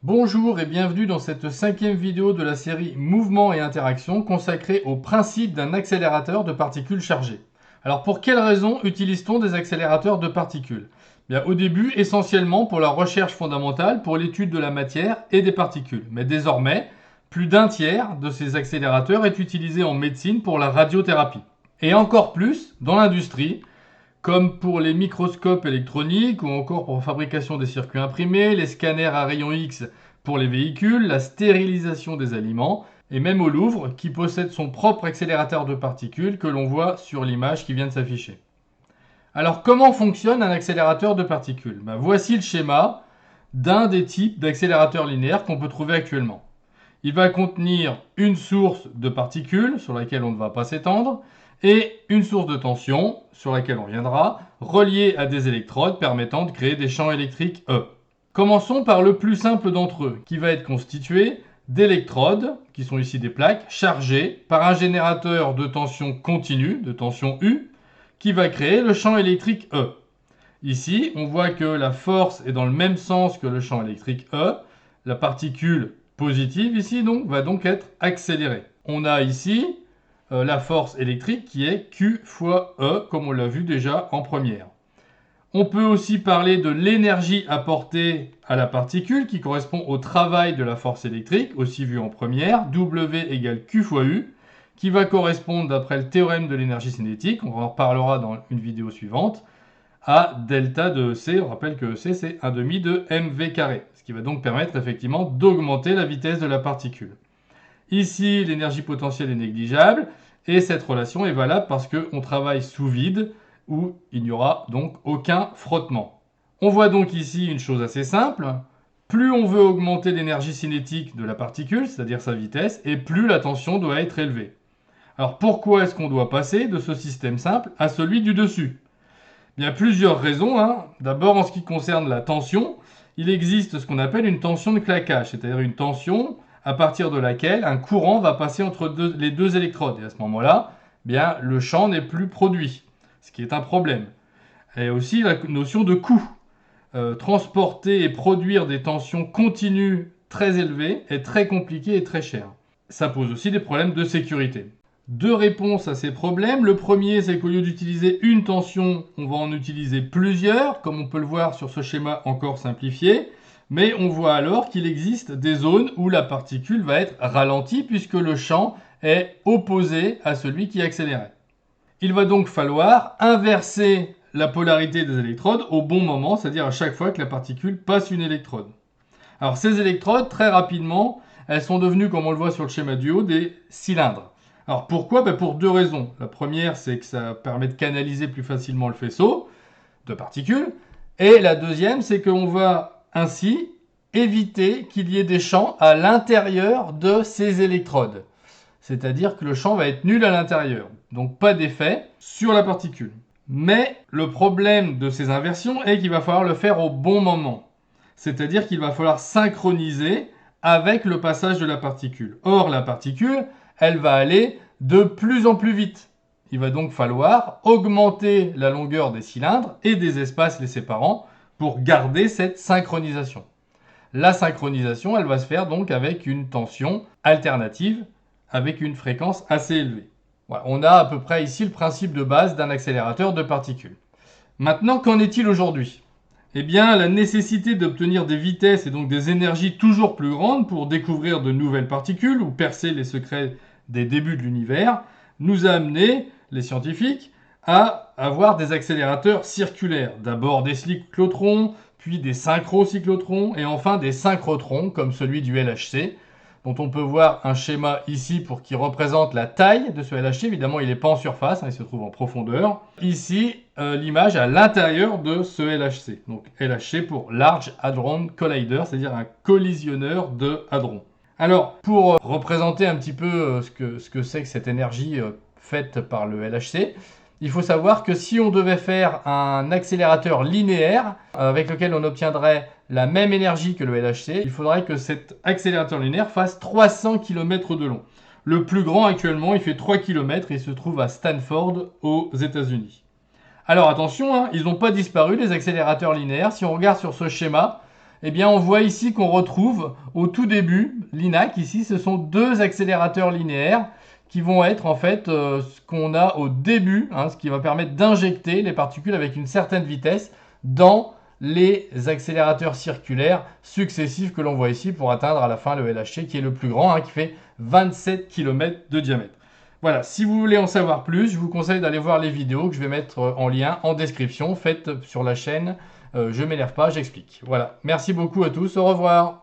Bonjour et bienvenue dans cette 5e vidéo de la série Mouvement et Interaction consacrée au principe d'un accélérateur de particules chargées. Alors pour quelles raisons utilise-t-on des accélérateurs de particules? Bien, au début, essentiellement pour la recherche fondamentale, pour l'étude de la matière et des particules. Mais désormais, plus d'un tiers de ces accélérateurs est utilisé en médecine pour la radiothérapie. Et encore plus dans l'industrie, comme pour les microscopes électroniques ou encore pour la fabrication des circuits imprimés, les scanners à rayons X pour les véhicules, la stérilisation des aliments, et même au Louvre, qui possède son propre accélérateur de particules que l'on voit sur l'image qui vient de s'afficher. Alors comment fonctionne un accélérateur de particules? Voici le schéma d'un des types d'accélérateurs linéaires qu'on peut trouver actuellement. Il va contenir une source de particules sur laquelle on ne va pas s'étendre et une source de tension sur laquelle on viendra, reliée à des électrodes permettant de créer des champs électriques E. Commençons par le plus simple d'entre eux, qui va être constitué d'électrodes, qui sont ici des plaques, chargées par un générateur de tension continue, de tension U, qui va créer le champ électrique E. Ici, on voit que la force est dans le même sens que le champ électrique E. La particule positive ici va donc être accélérée. On a ici la force électrique qui est Q fois E, comme on l'a vu déjà en première. On peut aussi parler de l'énergie apportée à la particule qui correspond au travail de la force électrique, aussi vu en première, W égale Q fois U, qui va correspondre, d'après le théorème de l'énergie cinétique, on en reparlera dans une vidéo suivante, à delta de C. On rappelle que C, c'est 1/2 de mv carré, ce qui va donc permettre effectivement d'augmenter la vitesse de la particule. Ici, l'énergie potentielle est négligeable, et cette relation est valable parce qu'on travaille sous vide, où il n'y aura donc aucun frottement. On voit donc ici une chose assez simple. Plus on veut augmenter l'énergie cinétique de la particule, c'est-à-dire sa vitesse, et plus la tension doit être élevée. Alors pourquoi est-ce qu'on doit passer de ce système simple à celui du dessus? Il y a plusieurs raisons. D'abord, en ce qui concerne la tension, il existe ce qu'on appelle une tension de claquage, c'est-à-dire une tension à partir de laquelle un courant va passer entre les deux électrodes. Et à ce moment-là, le champ n'est plus produit, ce qui est un problème. Et aussi la notion de coût. Transporter et produire des tensions continues très élevées est très compliqué et très cher. Ça pose aussi des problèmes de sécurité. Deux réponses à ces problèmes. Le premier, c'est qu'au lieu d'utiliser une tension, on va en utiliser plusieurs, comme on peut le voir sur ce schéma encore simplifié. Mais on voit alors qu'il existe des zones où la particule va être ralentie puisque le champ est opposé à celui qui accélérait. Il va donc falloir inverser la polarité des électrodes au bon moment, c'est-à-dire à chaque fois que la particule passe une électrode. Alors ces électrodes, très rapidement, elles sont devenues, comme on le voit sur le schéma du haut, des cylindres. Alors pourquoi? Pour deux raisons. La première, c'est que ça permet de canaliser plus facilement le faisceau de particules. Et la deuxième, c'est qu'on va ainsi éviter qu'il y ait des champs à l'intérieur de ces électrodes. C'est-à-dire que le champ va être nul à l'intérieur. Donc pas d'effet sur la particule. Mais le problème de ces inversions est qu'il va falloir le faire au bon moment. C'est-à-dire qu'il va falloir synchroniser avec le passage de la particule. Or, la particule, elle va aller de plus en plus vite. Il va donc falloir augmenter la longueur des cylindres et des espaces les séparant pour garder cette synchronisation. La synchronisation, elle va se faire donc avec une tension alternative, avec une fréquence assez élevée. Voilà, on a à peu près ici le principe de base d'un accélérateur de particules. Maintenant, qu'en est-il aujourd'hui? Eh bien, la nécessité d'obtenir des vitesses et donc des énergies toujours plus grandes pour découvrir de nouvelles particules ou percer les secrets des débuts de l'univers nous a amené, les scientifiques, à avoir des accélérateurs circulaires. D'abord des cyclotrons, puis des synchrocyclotrons et enfin des synchrotrons comme celui du LHC, dont on peut voir un schéma ici qui représente la taille de ce LHC. Évidemment, il n'est pas en surface, il se trouve en profondeur. Ici, l'image à l'intérieur de ce LHC. Donc LHC pour Large Hadron Collider, c'est-à-dire un collisionneur de hadrons. Alors, pour représenter un petit peu ce que c'est que cette énergie faite par le LHC, il faut savoir que si on devait faire un accélérateur linéaire avec lequel on obtiendrait la même énergie que le LHC, il faudrait que cet accélérateur linéaire fasse 300 km de long. Le plus grand actuellement, il fait 3 km et il se trouve à Stanford aux États-Unis. Alors attention, ils n'ont pas disparu les accélérateurs linéaires. Si on regarde sur ce schéma, eh bien on voit ici qu'on retrouve au tout début, l'INAC ici, ce sont deux accélérateurs linéaires qui vont être en fait ce qu'on a au début, hein, ce qui va permettre d'injecter les particules avec une certaine vitesse dans les accélérateurs circulaires successifs que l'on voit ici pour atteindre à la fin le LHC qui est le plus grand, hein, qui fait 27 km de diamètre. Voilà, si vous voulez en savoir plus, je vous conseille d'aller voir les vidéos que je vais mettre en lien en description, faites sur la chaîne Je m'énerve pas, j'explique. Voilà, merci beaucoup à tous, au revoir.